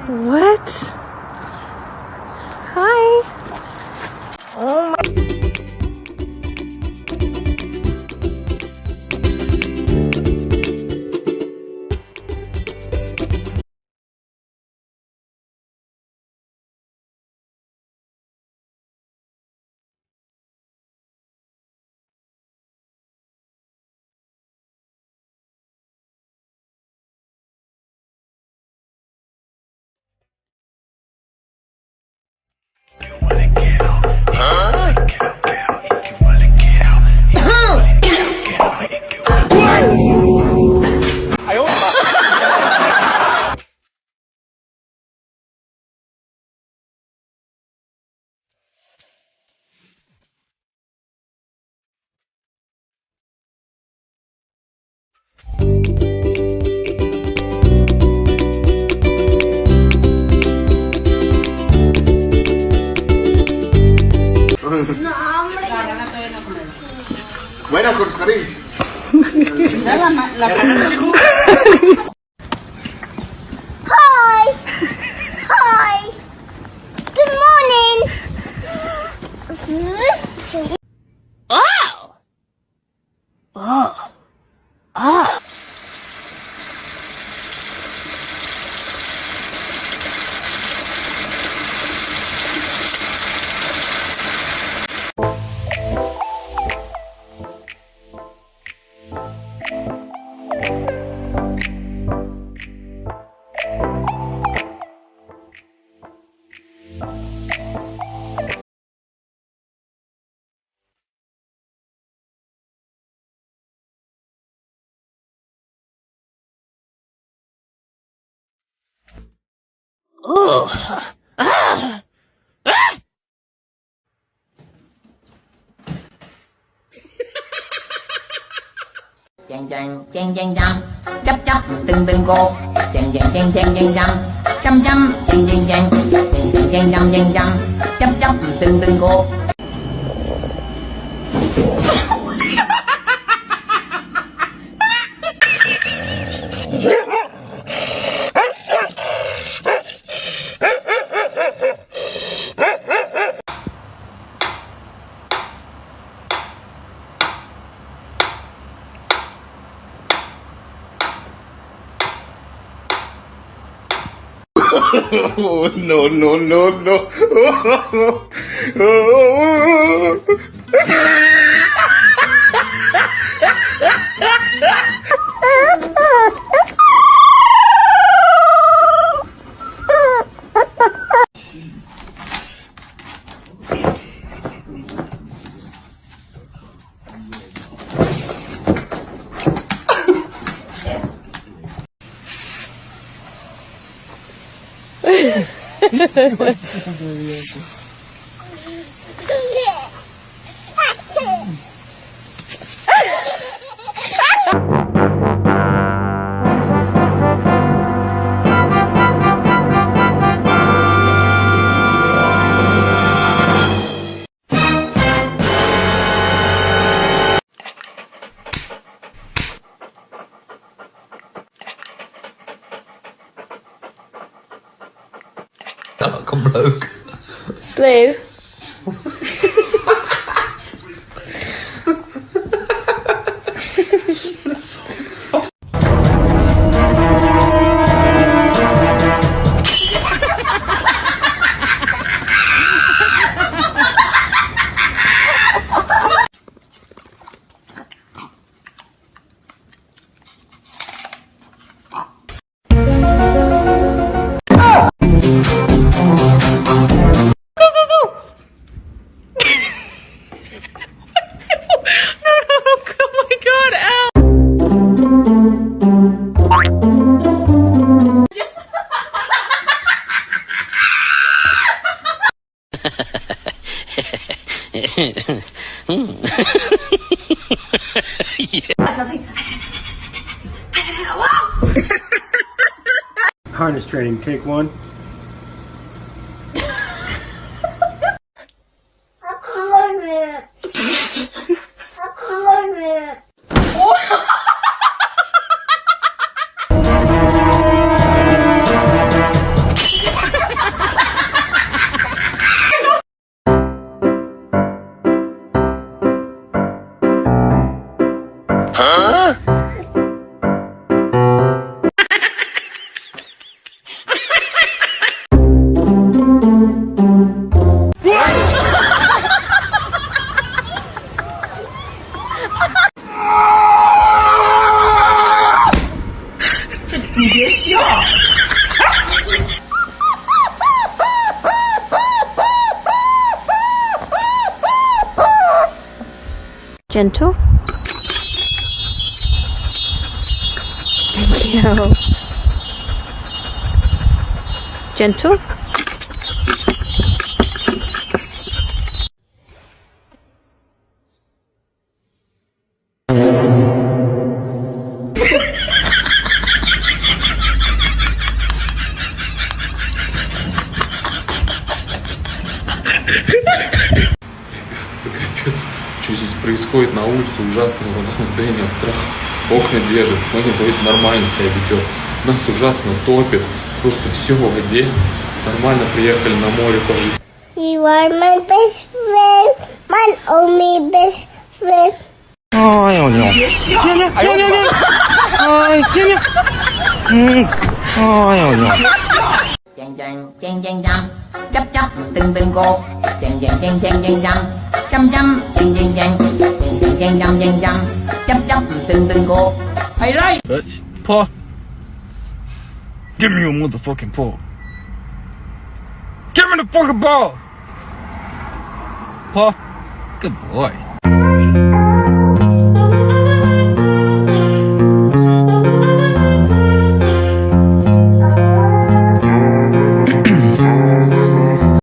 What? Hi. Oh my. Bueno, con cariño. Hi! Hi! Good morning! Oh! Oh! Oh! Oh! Ah! Ah! Chàng chàng chàng chàng chăm chấp chấp từng từng cô chàng chàng chàng chàng chàng chăm chăm chăm chàng chàng chàng chàng chàng chăm chàng chăm chấp chấp từng từng cô. Oh, no, no, no, no. Blue. Harness training, take one. Gentle. Thank you. Gentle. Капец, что здесь происходит на улице, ужасно, Дэнни от страха окна держит, говорит, нормально себя ведет, нас ужасно топит, просто все в воде, нормально приехали на море пожить. You are my best friend, my only best friend. Ай, няня. Няня, няня, няня. Ай, няня. Ай, няня. Chang chang chang chắp chắp từng cô chang chang chang chang chang chăm chăm chang chang chang chang chang chang chang chắp chắp từng cô hay đấy. Bitch, paw. Give me your motherfucking paw. Give me the fucking ball. Paw. Good boy.